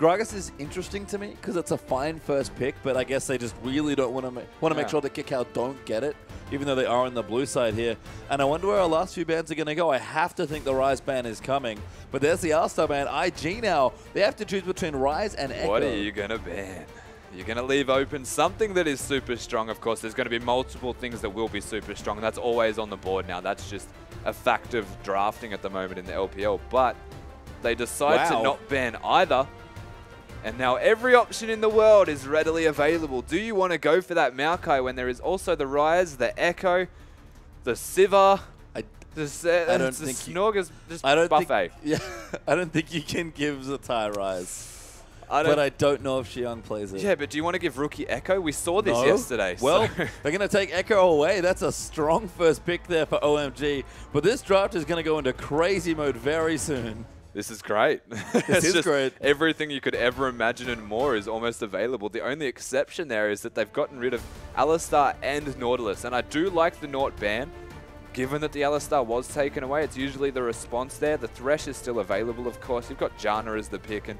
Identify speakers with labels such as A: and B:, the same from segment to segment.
A: Gragas is interesting to me because it's a fine first pick, but I guess they just really don't want to make sure that Kakao don't get it, even though they are on the blue side here. And I wonder where our last few bans are going to go. I have to think the Rise ban is coming, but there's the All-Star ban. IG now, they have to choose between Rise and Echo.
B: What are you going to ban? You're going to leave open something that is super strong. Of course, there's going to be multiple things that will be super strong, and that's always on the board now. That's just a fact of drafting at the moment in the LPL. But they decide to not ban either. And now every option in the world is readily available. Do you want to go for that Maokai when there is also the Rise, the Echo, the Sivir, the Snorgers, just buffet?
A: I don't think you can give Zatai Rise. But I don't know if Xiang plays it.
B: Yeah, but do you want to give Rookie Echo? We saw this yesterday.
A: Well, they're going to take Echo away. That's a strong first pick there for OMG. But this draft is going to go into crazy mode very soon.
B: This is great.
A: This is great.
B: Everything you could ever imagine and more is almost available. The only exception there is that they've gotten rid of Alistar and Nautilus. And I do like the Naut ban. Given that the Alistar was taken away, it's usually the response there. The Thresh is still available, of course. You've got Janna as the pick, and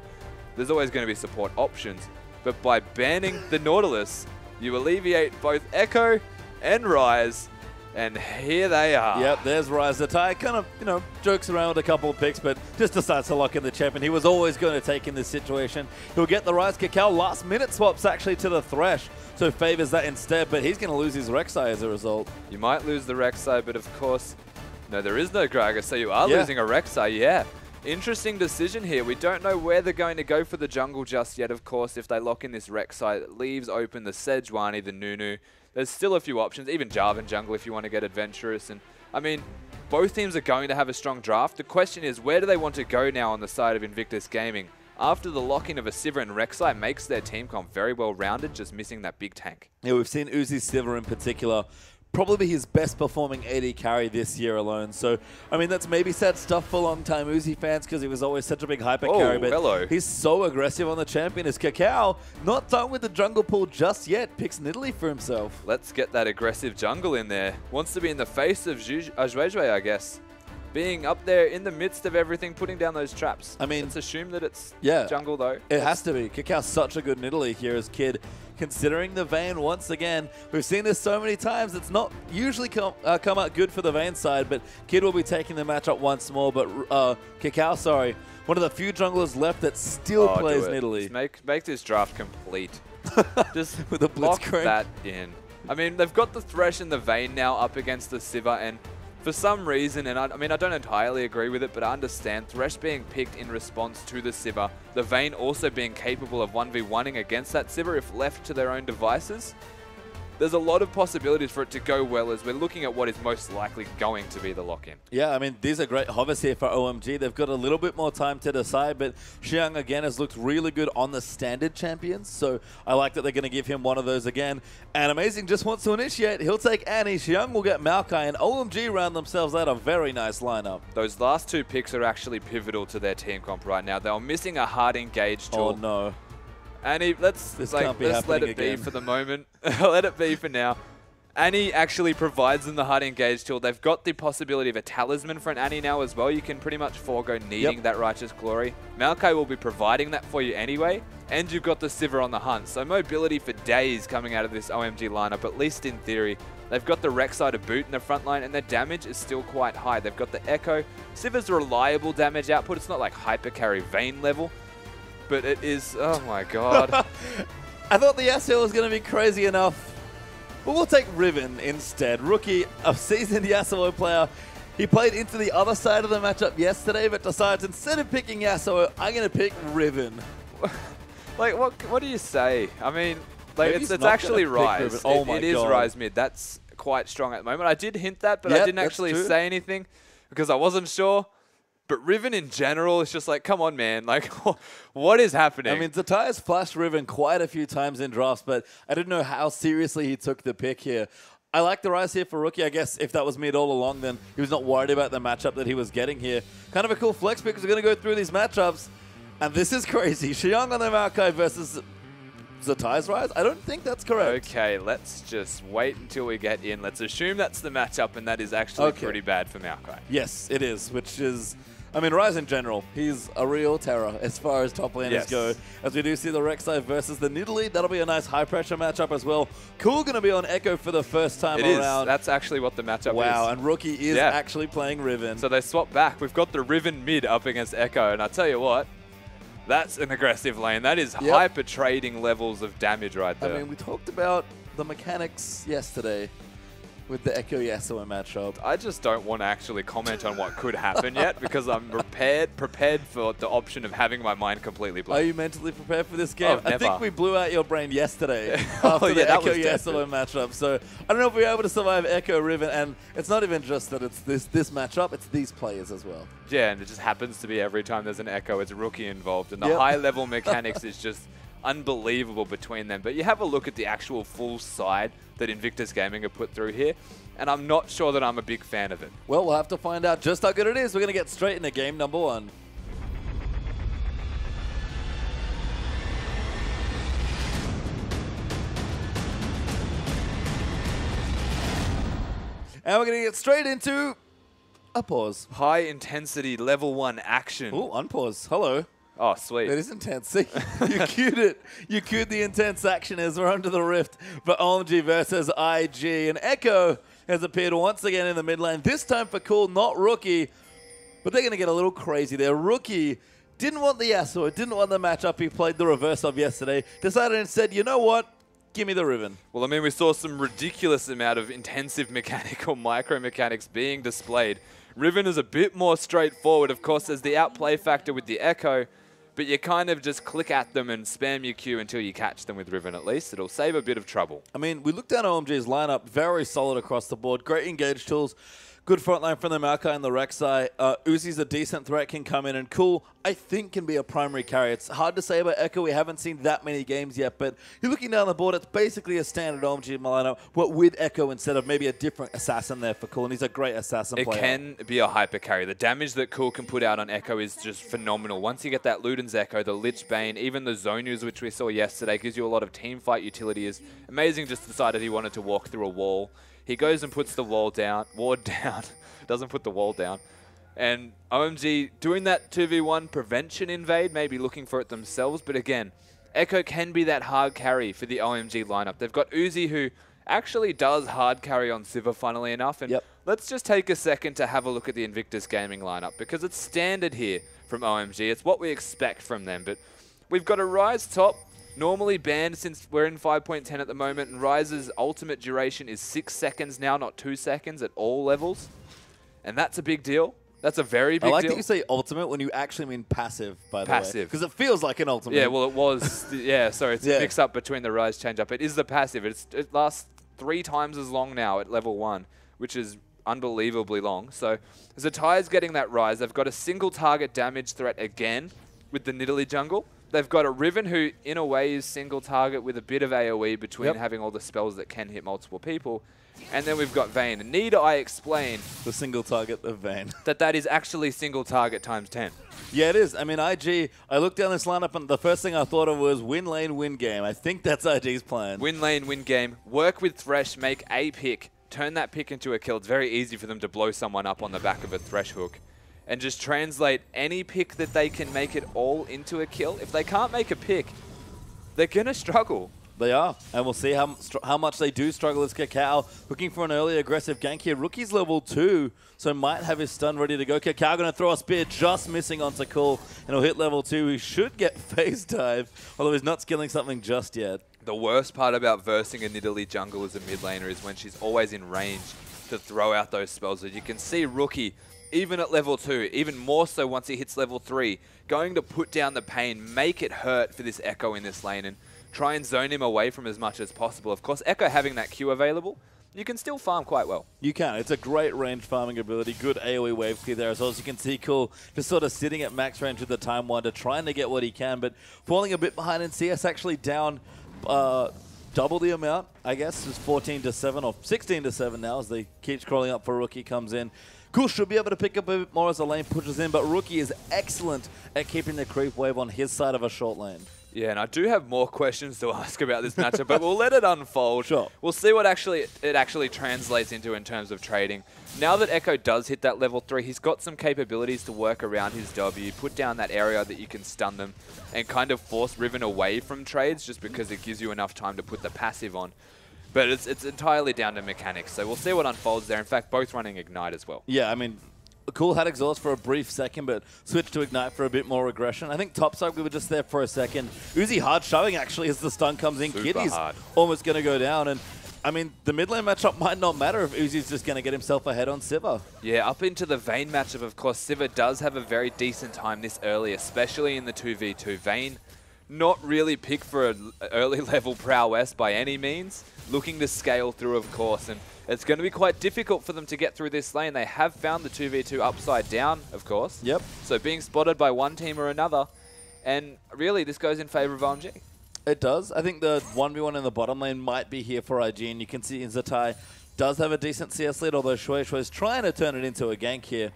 B: there's always going to be support options. But by banning the Nautilus, you alleviate both Echo and Rise. And here they are.
A: Yep, there's Rise. Zatai kind of, jokes around with a couple of picks, but just decides to lock in the champion. He was always going to take in this situation. He'll get the Rise. Kakao last minute swaps actually to the Thresh, so favors that instead, but he's going to lose his Rek'Sai as a result.
B: You might lose the Rek'Sai, but of course, no, there is no Gragas, so you are losing a Rek'Sai, yeah. Interesting decision here. We don't know where they're going to go for the jungle just yet, of course. If they lock in this Rek'Sai, it leaves open the Sejuani, the Nunu. There's still a few options, even Jarvan jungle if you want to get adventurous. And I mean, both teams are going to have a strong draft. The question is, where do they want to go now on the side of Invictus Gaming? After the lock-in of a Sivir and Rek'Sai makes their team comp very well rounded, just missing that big tank.
A: Yeah, we've seen Uzi Sivir in particular probably his best performing AD carry this year alone. So, I mean, that's maybe sad stuff for long-time Uzi fans because he was always such a big hyper carry. But he's so aggressive on the champion. Is Kakao not done with the jungle pool just yet? Picks Nidalee for himself.
B: Let's get that aggressive jungle in there. Wants to be in the face of Zhuezhui, I guess. Being up there in the midst of everything, putting down those traps. I mean, let's assume that it's jungle, though.
A: It has to be. Kakao's such a good Nidalee here as Kid. Considering the Vayne once again, we've seen this so many times, it's not usually come out good for the Vayne side, but Kid will be taking the matchup once more. But Kakao, sorry, one of the few junglers left that still plays Nidalee.
B: Just make this draft complete. Just
A: with a
B: lock that in. I mean, they've got the Thresh and the Vayne now up against the Sivir, and for some reason, and I mean, I don't entirely agree with it, but I understand Thresh being picked in response to the Sivir, the Vayne also being capable of 1v1ing against that Sivir if left to their own devices. There's a lot of possibilities for it to go well as we're looking at what is most likely going to be the lock-in.
A: Yeah, I mean, these are great hovers here for OMG. They've got a little bit more time to decide, but Xiang again has looked really good on the standard champions, so I like that they're going to give him one of those again. And Amazing just wants to initiate. He'll take Annie. Xiang will get Maokai, and OMG round themselves out a very nice lineup.
B: Those last two picks are actually pivotal to their team comp right now. They were missing a hard engage tool.
A: Oh no.
B: Annie, let's let it be for the moment. Let it be for now. Annie actually provides them the hard engage tool. They've got the possibility of a talisman for an Annie now as well. You can pretty much forego needing that Righteous Glory. Maokai will be providing that for you anyway. And you've got the Sivir on the hunt. So mobility for days coming out of this OMG lineup, at least in theory. They've got the Rek'Sai to boot in the front line, and their damage is still quite high. They've got the Echo. Sivir's reliable damage output. It's not like hyper carry Vayne level. But it is, oh my god.
A: I thought the Yasuo was going to be crazy enough. But we'll take Riven instead. Rookie, a seasoned Yasuo player. He played into the other side of the matchup yesterday, but decides instead of picking Yasuo, I'm going to pick Riven.
B: Like, what do you say? I mean, like it's actually Rise.
A: Oh my
B: god. It is Rise mid. That's quite strong at the moment. I did hint that, but I didn't actually say anything because I wasn't sure. But Riven in general is just like, come on, man. Like, what is happening?
A: I mean, Zatai has flashed Riven quite a few times in drafts, but I didn't know how seriously he took the pick here. I like the Rise here for Rookie. I guess if that was mid all along, then he was not worried about the matchup that he was getting here. Kind of a cool flex pick because we're going to go through these matchups. And this is crazy. Xiang on the Maokai versus Zatai's Rise? I don't think that's correct.
B: Okay, let's just wait until we get in. Let's assume that's the matchup, and that is actually pretty bad for Maokai.
A: Yes, it is, which is I mean, Ryze in general, he's a real terror as far as top laners go. As we do see the Rek'Sai versus the Nidalee, that'll be a nice high-pressure matchup as well. Cool going to be on Echo for the first time around.
B: That's actually what the matchup is.
A: Wow, and Rookie is actually playing Riven.
B: So they swap back. We've got the Riven mid up against Echo, and I tell you what, that's an aggressive lane. That is hyper-trading levels of damage right there.
A: I mean, we talked about the mechanics yesterday with the Echo Yasuo matchup.
B: I just don't want to actually comment on what could happen yet because I'm prepared for the option of having my mind completely blank.
A: Are you mentally prepared for this game?
B: Oh,
A: I think we blew out your brain yesterday after the Echo Yasuo matchup. So I don't know if we were able to survive Echo Riven, and it's not even just that it's this matchup, it's these players as well.
B: Yeah, and it just happens to be every time there's an Echo, it's a Rookie involved, and the high-level mechanics is just unbelievable between them. But you have a look at the actual full side that Invictus Gaming have put through here, and I'm not sure that I'm a big fan of it.
A: Well, we'll have to find out just how good it is. We're going to get straight into game number 1. And we're going to get straight into a pause.
B: High intensity level 1 action.
A: Oh, unpause. Hello.
B: Oh, sweet.
A: It is intense. See, you cued it. You cued the intense action as we're under the rift for OMG versus IG. And Echo has appeared once again in the mid lane. This time for Cool, not Rookie. But they're going to get a little crazy there. Rookie didn't want the Yasuo, didn't want the matchup he played the reverse of yesterday. Decided instead, you know what? Give me the Riven.
B: Well, I mean, we saw some ridiculous amount of intensive mechanical micro mechanics being displayed. Riven is a bit more straightforward. Of course, there's the outplay factor with the Echo, but you kind of just click at them and spam your Q until you catch them with Riven at least. It'll save a bit of trouble.
A: I mean, we looked down OMG's lineup, very solid across the board. Great engage tools. Good front line from the Maokai and the Rek'Sai. Uzi's a decent threat, can come in, and Cool, I think, can be a primary carry. It's hard to say about Echo. We haven't seen that many games yet, but you're looking down the board, it's basically a standard OMG lineup, but with Echo instead of maybe a different assassin there for Cool, and he's a great assassin player.
B: It can be a hyper carry. The damage that Cool can put out on Echo is just phenomenal. Once you get that Luden's Echo, the Lich Bane, even the Zonus, which we saw yesterday, gives you a lot of team fight utility. Is amazing. Just decided he wanted to walk through a wall. He goes and puts the ward down, doesn't put the wall down. And OMG doing that 2v1 prevention invade, maybe looking for it themselves. But again, Echo can be that hard carry for the OMG lineup. They've got Uzi, who actually does hard carry on Sivir, funnily enough. And let's just take a second to have a look at the Invictus Gaming lineup, because it's standard here from OMG. It's what we expect from them. But we've got a Ryze top, normally banned since we're in 5.10 at the moment, and Ryze's ultimate duration is 6 seconds now, not 2 seconds at all levels. And that's a big deal. That's a very big deal.
A: I like that you say ultimate when you actually mean passive, by the way.
B: Passive.
A: Because it feels like an ultimate.
B: Yeah, well, it was. Sorry, it's a mix-up between the Ryze change-up. It is the passive. It lasts 3 times as long now at level 1, which is unbelievably long. So Zetai's getting that Ryze. They've got a single target damage threat again with the Nidalee jungle. They've got a Riven who, in a way, is single target with a bit of AoE between having all the spells that can hit multiple people. And then we've got Vayne. And need I explain
A: the single target of Vayne?
B: that is actually single target times 10.
A: Yeah, it is. I mean, IG, I looked down this lineup and the first thing I thought of was win lane, win game. I think that's IG's plan.
B: Win lane, win game. Work with Thresh, make a pick. Turn that pick into a kill. It's very easy for them to blow someone up on the back of a Thresh hook. And just translate any pick that they can make it all into a kill. If they can't make a pick, they're going to struggle.
A: They are, and we'll see how much they do struggle as Kakao looking for an early aggressive gank here. Rookie's level 2, so might have his stun ready to go. Kakao going to throw a spear, just missing onto Cool, and he'll hit level 2. He should get phase dive, although he's not skilling something just yet.
B: The worst part about versing a Nidalee jungle as a mid laner is when she's always in range to throw out those spells. As you can see, Rookie, even at level 2, even more so once he hits level 3, going to put down the pain, make it hurt for this Echo in this lane, and try and zone him away from as much as possible. Of course, Echo having that Q available, you can still farm quite well.
A: You can. It's a great range farming ability. Good AoE wave clear there as well. As you can see, Cool just sort of sitting at max range with the Time Wonder, trying to get what he can, but falling a bit behind, and CS actually down double the amount, I guess. It's 14-7 or 16-7 now as they keep scrolling up for Rookie comes in. Cool should be able to pick up a bit more as the lane pushes in, but Rookie is excellent at keeping the creep wave on his side of a short lane.
B: Yeah, and I do have more questions to ask about this matchup, but we'll let it unfold.
A: Sure.
B: We'll see what it actually translates into in terms of trading. Now that Echo does hit that level 3, he's got some capabilities to work around his W, put down that area that you can stun them, and kind of force Riven away from trades just because it gives you enough time to put the passive on. But it's entirely down to mechanics, so we'll see what unfolds there. In fact, both running Ignite as well.
A: Yeah, I mean, Cool had Exhaust for a brief second, but switched to Ignite for a bit more aggression. I think topside, we were just there for a second. Uzi hard shoving, actually, as the stun comes in. Kitty's almost going to go down. And, I mean, the mid lane matchup might not matter if Uzi's just going to get himself ahead on Sivir. Yeah,
B: up into the Vayne matchup, of course, Sivir does have a very decent time this early, especially in the 2v2. Vayne, not really picked for an early level prowess by any means. Looking to scale through, of course, and it's going to be quite difficult for them to get through this lane. They have found the 2v2 upside down, of course.
A: Yep.
B: So being spotted by one team or another, and really this goes in favor of OMG.
A: It does. I think the 1v1 in the bottom lane might be here for IG, and you can see Zatai does have a decent CS lead, although Shui is trying to turn it into a gank here.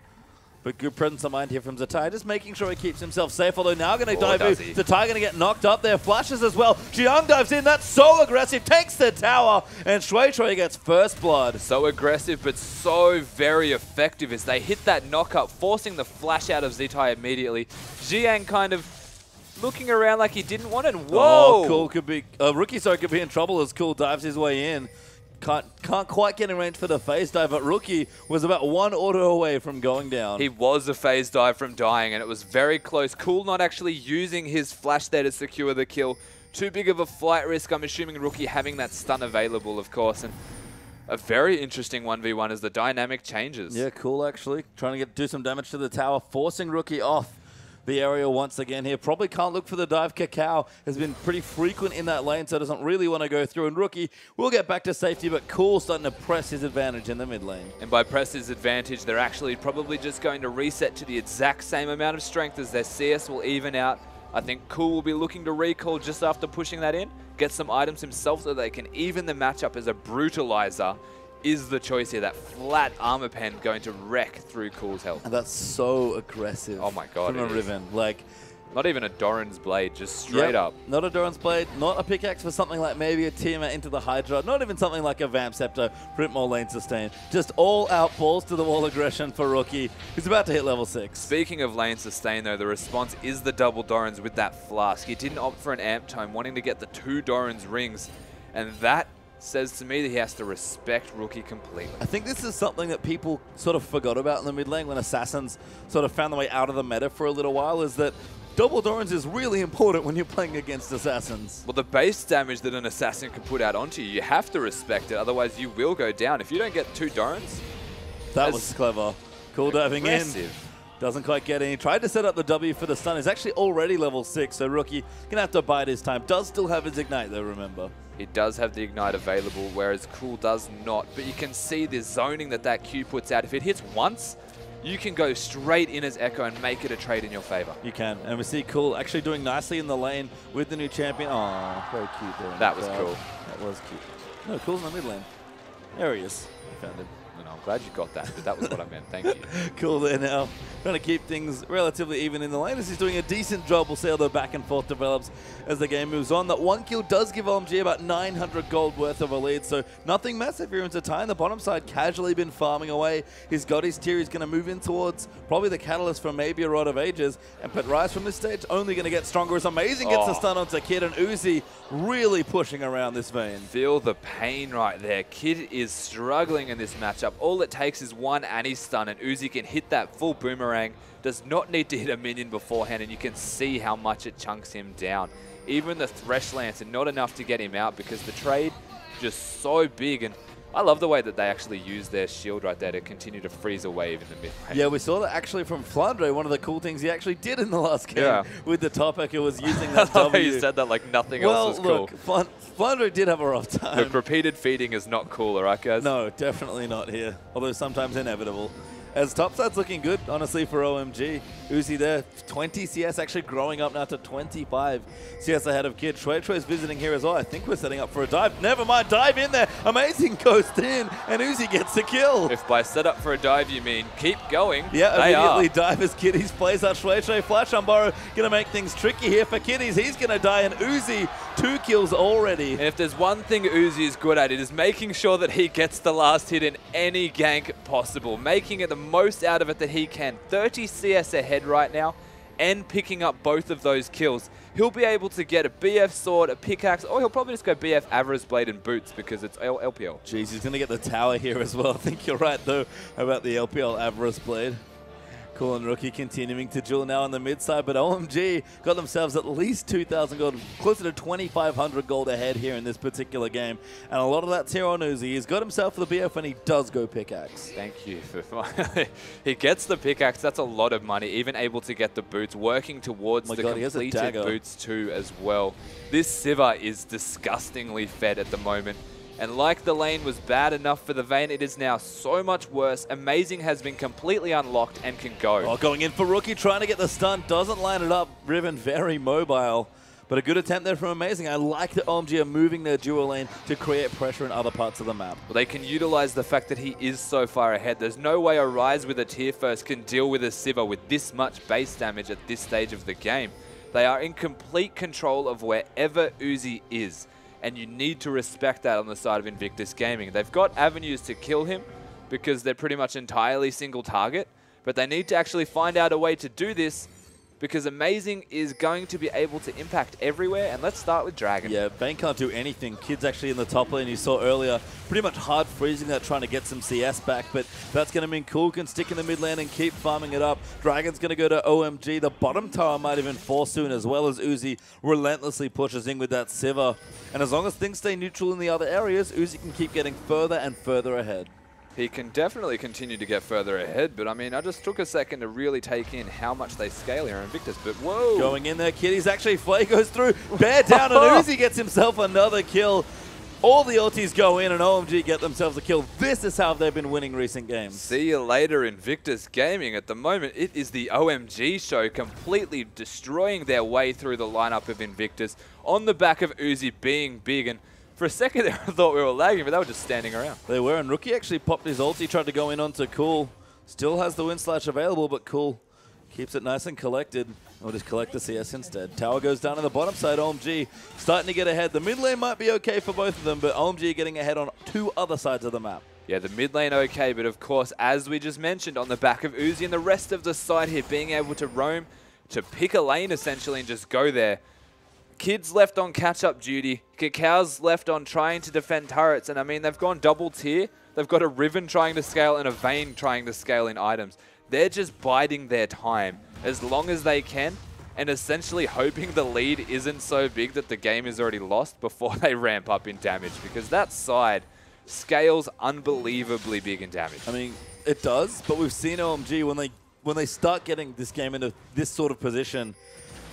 A: But good presence of mind here from Zatai, just making sure he keeps himself safe, although now going to dive in. Zatai going to get knocked up there, flashes as well. Jiang dives in, that's so aggressive, takes the tower, and Shui gets first blood.
B: So aggressive, but so very effective as they hit that knock-up, forcing the flash out of Zatai immediately. Jiang kind of looking around like he didn't want it. Whoa!
A: Oh, Cool could be, Rookie could be in trouble as Cool dives his way in. Can't quite get in range for the phase dive, but Rookie was about one auto away from going down.
B: He was a phase dive from dying, and it was very close. Cool not actually using his flash there to secure the kill. Too big of a flight risk. I'm assuming Rookie having that stun available, of course, and a very interesting 1v1 as the dynamic changes.
A: Yeah, Cool actually. Trying to do some damage to the tower, forcing Rookie off the area once again here. Probably can't look for the dive. Kakao has been pretty frequent in that lane, so doesn't really want to go through. And Rookie will get back to safety, but Cool starting to press his advantage in the mid lane.
B: And by press his advantage, they're actually probably just going to reset to the exact same amount of strength as their CS will even out. I think Cool will be looking to recall just after pushing that in, get some items himself so they can even the matchup as a brutalizer. Is the choice here. That flat armor pen going to wreck through Cool's health.
A: And that's so aggressive.
B: Oh my god,
A: from a Riven. Like,
B: not even a Doran's blade, just straight up.
A: Not a Doran's blade, not a pickaxe for something like maybe a Tiamat into the Hydra, not even something like a Vamp Scepter, print more lane sustain. Just all out balls to the wall aggression for Rookie, who's about to hit level 6.
B: Speaking of lane sustain though, the response is the double Doran's with that flask. He didn't opt for an amp time, wanting to get the 2 Doran's rings, and that says to me that he has to respect Rookie completely.
A: I think this is something that people sort of forgot about in the mid lane when Assassins sort of found their way out of the meta for a little while, is that double Doran's is really important when you're playing against Assassins.
B: Well, the base damage that an Assassin can put out onto you, you have to respect it, otherwise you will go down. If you don't get 2 Doran's...
A: That was clever. Cool diving in. Doesn't quite get in. He tried to set up the W for the stun. He's actually already level 6, so Rookie gonna have to bide his time. Does still have his Ignite though, remember.
B: He does have the Ignite available, whereas Cool does not. But you can see the zoning that Q puts out. If it hits once, you can go straight in as Echo and make it a trade in your favor.
A: You can. And we see Cool actually doing nicely in the lane with the new champion. Oh, very cute there.
B: That was cool.
A: That was cute. No, Cool's in the mid lane. There he is. I found him.
B: No, I'm glad you got that, but that was what I meant. Thank you.
A: Cool there now. Trying to keep things relatively even in the lane as he's doing a decent job. We'll see how the back and forth develops as the game moves on. That 1 kill does give OMG about 900 gold worth of a lead, so nothing massive here into Zatai. On the bottom side, casually been farming away. He's got his tier. He's going to move in towards probably the catalyst for maybe a Rod of Ages. And Pet Rise from this stage only going to get stronger. It's amazing. Gets the stun onto Kid, and Uzi really pushing around this Vayne.
B: Feel the pain right there. Kid is struggling in this matchup. All it takes is one anti-stun, and Uzi can hit that full boomerang. Does not need to hit a minion beforehand, and you can see how much it chunks him down. Even the Thresh Lance, and not enough to get him out because the trade just so big. And I love the way that they actually use their shield right there to continue to freeze a wave in the mid lane.
A: Yeah, we saw that actually from Flandre. One of the cool things he actually did in the last game with the top echo was using that W.
B: You said that like nothing else was cool.
A: Well, look, Flandre did have a rough time.
B: Look, repeated feeding is not cool, right, guys?
A: No, definitely not here. Although sometimes inevitable. As topside's looking good, honestly, for OMG. Uzi there, 20 CS, actually growing up now to 25 CS ahead of Kid. Shueishui's visiting here as well. I think we're setting up for a dive. Never mind, dive in there. Amazing ghost in, and Uzi gets the kill.
B: If by set up for a dive you mean keep going,
A: yeah, immediately dive as Kiddies plays out Shueishui. Flash on Burrow, gonna make things tricky here for Kiddies. He's gonna die, and Uzi, 2 kills already.
B: And if there's one thing Uzi is good at, it is making sure that he gets the last hit in any gank possible, making it the most out of it that he can. 30 CS ahead right now and picking up both of those kills. He'll be able to get a BF sword, a pickaxe, or he'll probably just go BF Avarice Blade and boots because it's LPL.
A: Jeez, he's going to get the tower here as well. I think you're right, though, about the LPL Avarice Blade. Cool, and Rookie continuing to duel now on the mid side, but OMG got themselves at least 2,000 gold, closer to 2,500 gold ahead here in this particular game. And a lot of that's here on Uzi. He's got himself the BF and he does go pickaxe.
B: Thank you for he gets the pickaxe. That's a lot of money, even able to get the boots, working towards the completed boots too as well. This Sivir is disgustingly fed at the moment. And like the lane was bad enough for the Vayne, it is now so much worse. Amazing has been completely unlocked and can go.
A: Oh, going in for Rookie, trying to get the stun. Doesn't line it up. Riven very mobile. But a good attempt there from Amazing. I like that OMG are moving their dual lane to create pressure in other parts of the map.
B: Well, they can utilize the fact that he is so far ahead. There's no way a Ryze with a tier first can deal with a Sivir with this much base damage at this stage of the game. They are in complete control of wherever Uzi is. And you need to respect that on the side of Invictus Gaming. They've got avenues to kill him because they're pretty much entirely single target, but they need to actually find out a way to do this because Amazing is going to be able to impact everywhere. And let's start with Dragon.
A: Yeah, Vayne can't do anything. Kid's actually in the top lane, you saw earlier, pretty much hard freezing that, trying to get some CS back, but that's going to mean Cool can stick in the mid lane and keep farming it up. Dragon's going to go to OMG. The bottom tower might even fall soon, as well as Uzi relentlessly pushes in with that Sivir. And as long as things stay neutral in the other areas, Uzi can keep getting further and further ahead.
B: He can definitely continue to get further ahead, but I mean, I just took a second to really take in how much they scale here in Invictus, but whoa!
A: Going in there, Kitty's actually, Flay goes through, bear down, and Uzi gets himself another kill. All the ultis go in and OMG get themselves a kill. This is how they've been winning recent games.
B: See you later, Invictus Gaming. At the moment, it is the OMG show, completely destroying their way through the lineup of Invictus on the back of Uzi being big. And for a second there, I thought we were lagging, but they were just standing around.
A: They were, and Rookie actually popped his ulti, tried to go in onto Cool. Still has the wind slash available, but Cool keeps it nice and collected. We'll just collect the CS instead. Tower goes down on the bottom side. OMG starting to get ahead. The mid lane might be okay for both of them, but OMG getting ahead on 2 other sides of the map.
B: Yeah, the mid lane okay, but of course, as we just mentioned, on the back of Uzi and the rest of the side here, being able to roam, to pick a lane essentially and just go there. Kid's left on catch-up duty. Cacao's left on trying to defend turrets. And I mean, they've gone double tier. They've got a Riven trying to scale and a Vayne trying to scale in items. They're just biding their time as long as they can and essentially hoping the lead isn't so big that the game is already lost before they ramp up in damage, because that side scales unbelievably big in damage.
A: I mean, it does, but we've seen OMG when they start getting this game into this sort of position,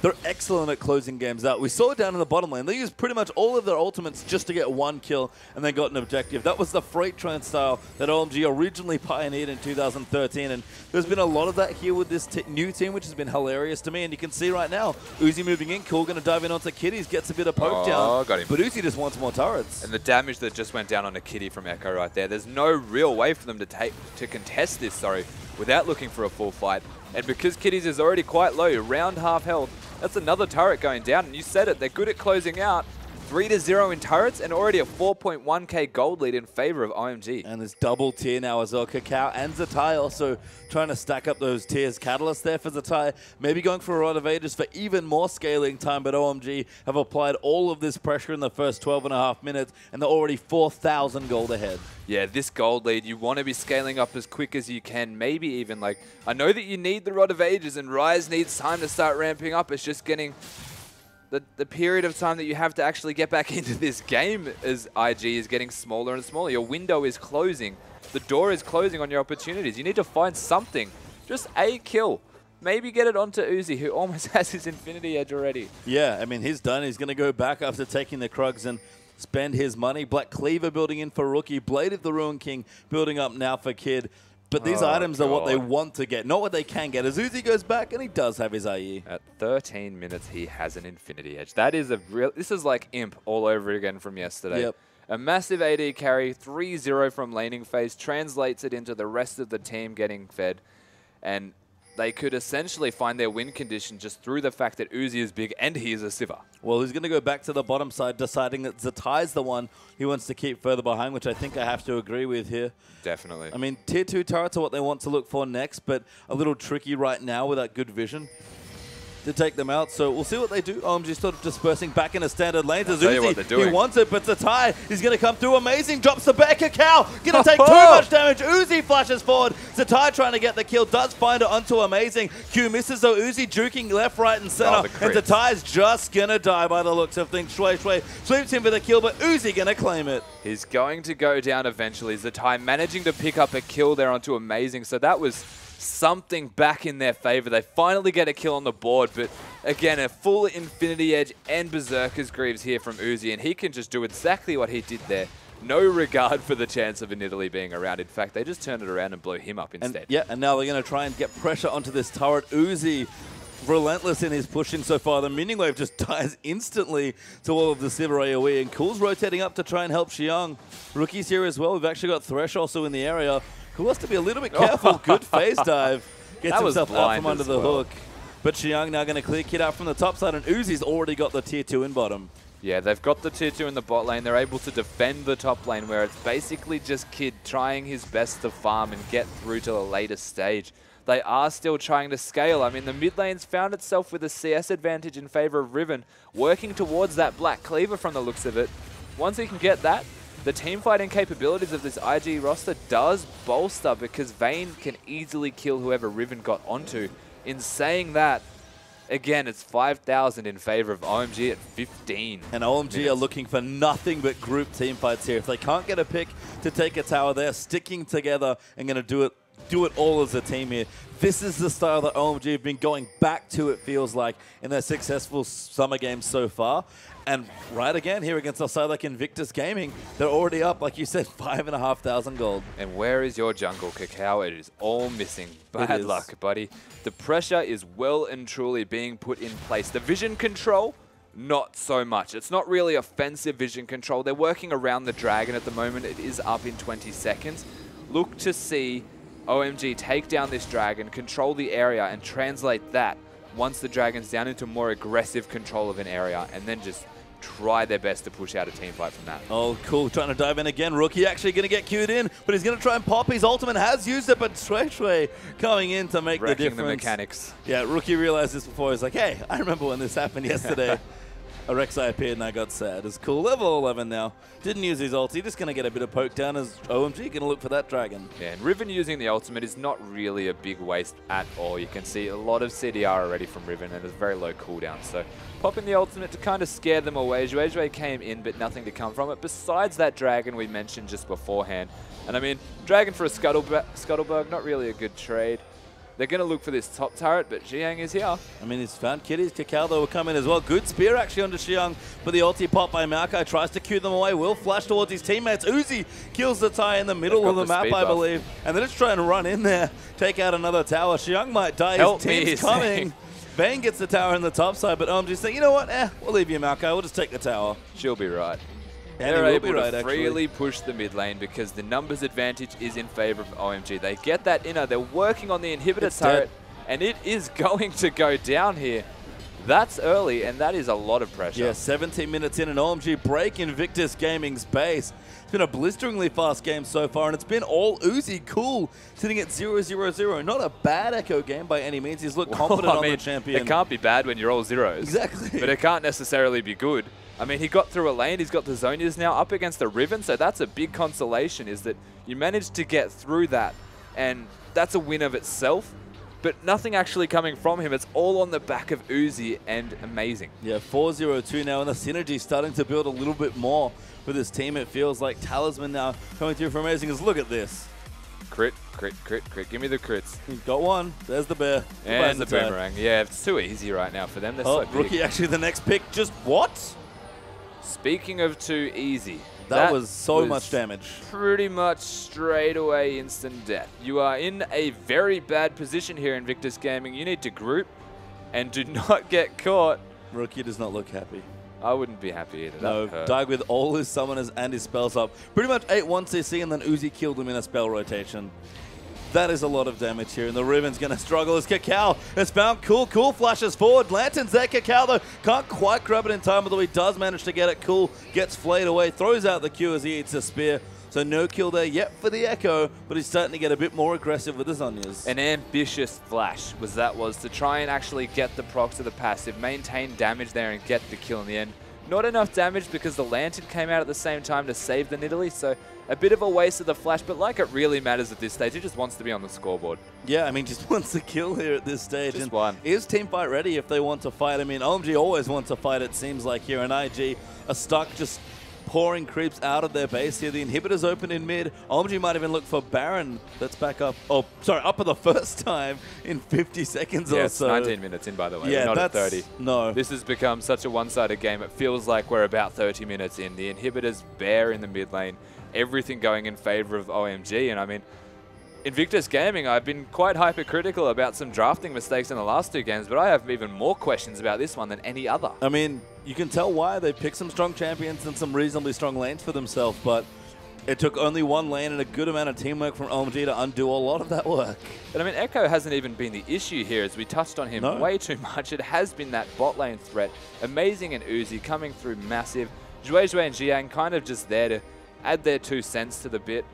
A: they're excellent at closing games out. We saw it down in the bottom lane. They used pretty much all of their ultimates just to get 1 kill and then got an objective. That was the freight train style that OMG originally pioneered in 2013. And there's been a lot of that here with this new team, which has been hilarious to me. And you can see right now, Uzi moving in. Cool going to dive in onto Kitties, gets a bit of poke down.
B: Got him.
A: But Uzi just wants more turrets.
B: And the damage that just went down on a Kitty from Echo right there, there's no real way for them to contest this, without looking for a full fight. And because Kitties is already quite low, around half health, that's another turret going down. And you said it, they're good at closing out. 3-0 in turrets and already a 4.1k gold lead in favor of OMG.
A: And there's double tier now as well. Cacao and Zatai also trying to stack up those tiers. Catalyst there for Zatai, maybe going for a Rod of Ages for even more scaling time, but OMG have applied all of this pressure in the first 12.5 minutes, and they're already 4,000 gold ahead.
B: Yeah, this gold lead, you want to be scaling up as quick as you can, maybe even I know that you need the Rod of Ages and Ryze needs time to start ramping up. It's just getting the period of time that you have to actually get back into this game as IG is getting smaller and smaller. Your window is closing. The door is closing on your opportunities. You need to find something. Just a kill. Maybe get it onto Uzi, who almost has his Infinity Edge already.
A: Yeah, I mean, he's done. He's going to go back after taking the Krugs and spend his money. Black Cleaver building in for Rookie. Blade of the Ruin King building up now for Kid. But these items are what they want to get, not what they can get. As Uzi goes back, and he does have his IE.
B: At 13 minutes, he has an Infinity Edge. That is a real... This is like Imp all over again from yesterday.
A: Yep.
B: A massive AD carry, 3-0 from laning phase, translates it into the rest of the team getting fed. And they could essentially find their win condition just through the fact that Uzi is big and he is a Sivir.
A: Well, he's going to go back to the bottom side, deciding that Zatai's the one he wants to keep further behind, which I think I have to agree with here.
B: Definitely.
A: I mean, tier 2 turrets are what they want to look for next, but a little tricky right now with that good vision to take them out. So we'll see what they do. OMG sort of dispersing back into standard lanes. As Uzi, he wants it, but Zatai is going to come through. Amazing. Drops the bear. Cacao going to take too much damage. Uzi flashes forward. Zatai trying to get the kill. Does find it onto Amazing. Q misses though. Uzi juking left, right, and center. And Zatai is just going to die by the looks of things. Shui sweeps him for the kill, but Uzi going to claim it.
B: He's going to go down eventually. Zatai managing to pick up a kill there onto Amazing. So that was something back in their favor. They finally get a kill on the board, but again, a full Infinity Edge and Berserker's Greaves here from Uzi, and he can just do exactly what he did there. No regard for the chance of an Italy being around. In fact, they just turn it around and blow him up instead.
A: And now they're going to try and get pressure onto this turret. Uzi, relentless in his pushing so far. The minion wave just dies instantly to all of the Sivir AoE, and Cool's rotating up to try and help Xiang. Rookie's here as well. We've actually got Thresh also in the area. Cool has to be a little bit careful. Good phase dive. Gets himself out from under the hook. But Xiang now going to clear Kid out from the top side, and Uzi's already got the tier 2 in bottom.
B: Yeah, they've got the tier 2 in the bot lane. They're able to defend the top lane, where it's basically just Kid trying his best to farm and get through to the later stage. They are still trying to scale. I mean, the mid lane's found itself with a CS advantage in favor of Riven, working towards that Black Cleaver from the looks of it. Once he can get that, the team fighting capabilities of this IG roster does bolster, because Vayne can easily kill whoever Riven got onto. In saying that, again, it's 5,000 in favor of OMG at 15.
A: And OMG are looking for nothing but group team fights here. If they can't get a pick to take a tower, they're sticking together and going to do it all as a team here. This is the style that OMG have been going back to, it feels like, in their successful summer games so far. And right again here against a side like Invictus Gaming, they're already up, like you said, 5,500 gold.
B: And where is your jungle, Cacao? It is all missing. Bad luck, buddy. The pressure is well and truly being put in place. The vision control, not so much. It's not really offensive vision control. They're working around the dragon at the moment. It is up in 20 seconds. Look to see OMG take down this dragon, control the area, and translate that once the dragon's down into more aggressive control of an area, and then just try their best to push out a team fight from that.
A: Oh, cool. Trying to dive in again. Rookie actually going to get queued in, but he's going to try and pop. His ultimate has used it, but Shui coming in to make the difference.
B: The mechanics.
A: Yeah, Rookie realized this before. He's like, hey, I remember when this happened yesterday. A Rek'Sai appeared and I got sad. It's cool. Level 11 now. Didn't use his ulti. Just going to get a bit of poke down as OMG going to look for that dragon.
B: Yeah, and Riven using the ultimate is not really a big waste at all. You can see a lot of CDR already from Riven, and there's very low cooldown. So popping the ultimate to kind of scare them away. Zhuezhui came in, but nothing to come from it besides that dragon we mentioned just beforehand. And I mean, dragon for a Scuttlebug, not really a good trade. They're going to look for this top turret, but Xiang is here.
A: I mean, he's found Kitties. Cacao, though, will come in as well. Good spear, actually, onto Xiang. But the ulti pop by Maokai tries to cue them away. Will flash towards his teammates. Uzi kills the tie in the middle of the map, I believe. And then it's trying to run in there, take out another tower. Xiang might die. His team's coming. Vayne gets the tower in the top side, but OMG's saying, you know what? We'll leave you, Maokai. We'll just take the tower.
B: She'll be right.
A: And
B: they're able to freely push the mid lane because the numbers advantage is in favor of OMG. They get that inner. They're working on the inhibitor turret. And it is going to go down here. That's early, and that is a lot of pressure.
A: Yeah, 17 minutes in, an OMG break Invictus Gaming's base. It's been a blisteringly fast game so far, and it's been all Uzi cool, sitting at 0-0-0. Not a bad Echo game by any means. He's looked confident on the champion.
B: It can't be bad when you're all zeros.
A: Exactly.
B: But it can't necessarily be good. I mean, he got through a lane. He's got the Zonias now up against the Riven, so that's a big consolation, is that you managed to get through that, and that's a win of itself. But nothing actually coming from him. It's all on the back of Uzi and Amazing. Yeah, 4-0-2 now, and the synergy starting to build a little bit more for this team. It feels like Talisman now coming through for Amazing. Look at this. Crit, crit, crit, crit. Give me the crits.
A: He's got one. There's the bear.
B: And the boomerang. Yeah, it's too easy right now for them. They're so big.
A: Rookie actually the next pick. Just what?
B: Speaking of too easy.
A: That was so much damage.
B: Pretty much straight away instant death. You are in a very bad position here, Invictus Gaming. You need to group and do not get caught.
A: Rookie does not look happy.
B: I wouldn't be happy either.
A: No, died with all his summoners and his spells up. Pretty much ate 1 CC and then Uzi killed him in a spell rotation. That is a lot of damage here, and the Riven's going to struggle as Kakao has found Cool flashes forward. Lantern's there. Kakao, though, can't quite grab it in time, although he does manage to get it. Cool gets flayed away, throws out the Q as he eats a spear. So no kill there yet for the Echo, but he's starting to get a bit more aggressive with his Zhonya's.
B: An ambitious flash was to try and actually get the procs to the passive, maintain damage there and get the kill in the end. Not enough damage because the Lantern came out at the same time to save the Nidalee, so a bit of a waste of the flash, but like it really matters at this stage. He just wants to be on the scoreboard.
A: Yeah, I mean, just wants to kill here at this stage.
B: Just one.
A: Is Teamfight ready if they want to fight? I mean, OMG always wants to fight, it seems like here, and IG are stuck just pouring creeps out of their base here. The inhibitor's open in mid. OMG might even look for Baron. That's back up. Oh, sorry, up for the first time in 50 seconds or so.
B: 19 minutes in, by the way.
A: Yeah,
B: we're not at 30.
A: No.
B: This has become such a one-sided game. It feels like we're about 30 minutes in. The inhibitor's bare in the mid lane. Everything going in favor of OMG. And I mean, Invictus Gaming, I've been quite hypercritical about some drafting mistakes in the last 2 games, but I have even more questions about this one than any other.
A: I mean, you can tell why. They picked some strong champions and some reasonably strong lanes for themselves, but it took only 1 lane and a good amount of teamwork from OMG to undo a lot of that work.
B: But I mean, Echo hasn't even been the issue here, as we touched on him way too much. It has been that bot lane threat. Amazing and Uzi coming through massive. Jue and Jiang kind of just there to add their 2 cents to the bit.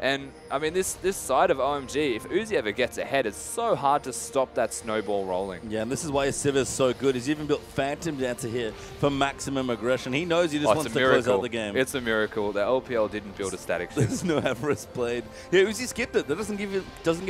B: And, I mean, this side of OMG, if Uzi ever gets ahead, it's so hard to stop that snowball rolling.
A: Yeah, and this is why his Civ is so good. He's even built Phantom Dancer here for maximum aggression. He knows he just wants to close out the game.
B: It's a miracle. The LPL didn't build a static Civ.
A: There's no Avarice played. Yeah, Uzi skipped it. That doesn't give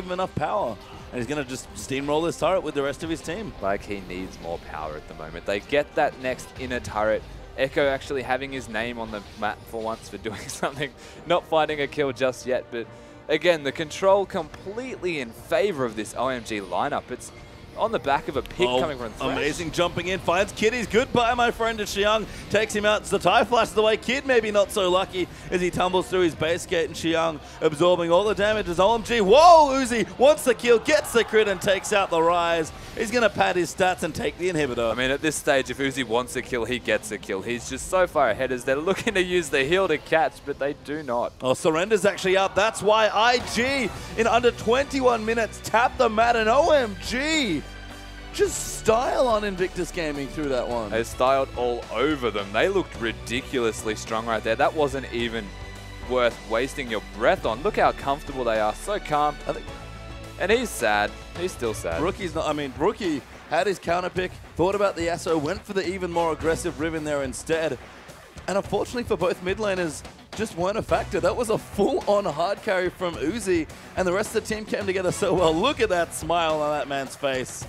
A: him enough power. And he's going to just steamroll this turret with the rest of his team.
B: Like, he needs more power at the moment. They get that next inner turret. Echo actually having his name on the map for once for doing something, not finding a kill just yet, but again, the control completely in favor of this OMG lineup. It's on the back of a pick coming from Thresh.
A: Amazing jumping in, finds Kitty's goodbye, my friend, as Xiang takes him out. The TIE flashes away. Kid maybe not so lucky as he tumbles through his base gate, and Xiang absorbing all the damage as OMG. Whoa, Uzi wants the kill, gets the crit, and takes out the Rise. He's going to pad his stats and take the inhibitor.
B: I mean, at this stage, if Uzi wants a kill, he gets a kill. He's just so far ahead as they're looking to use the heal to catch, but they do not.
A: Oh, Surrender's actually up. That's why IG, in under 21 minutes, tapped the mat, and OMG just style on Invictus Gaming through that one.
B: They styled all over them. They looked ridiculously strong right there. That wasn't even worth wasting your breath on. Look how comfortable they are. So calm. And he's sad. He's still sad.
A: Rookie's not, I mean, Rookie had his counter pick, thought about the Yasuo, went for the even more aggressive Riven there instead. And unfortunately for both mid laners, just weren't a factor. That was a full-on hard carry from Uzi, and the rest of the team came together so well. Look at that smile on that man's face.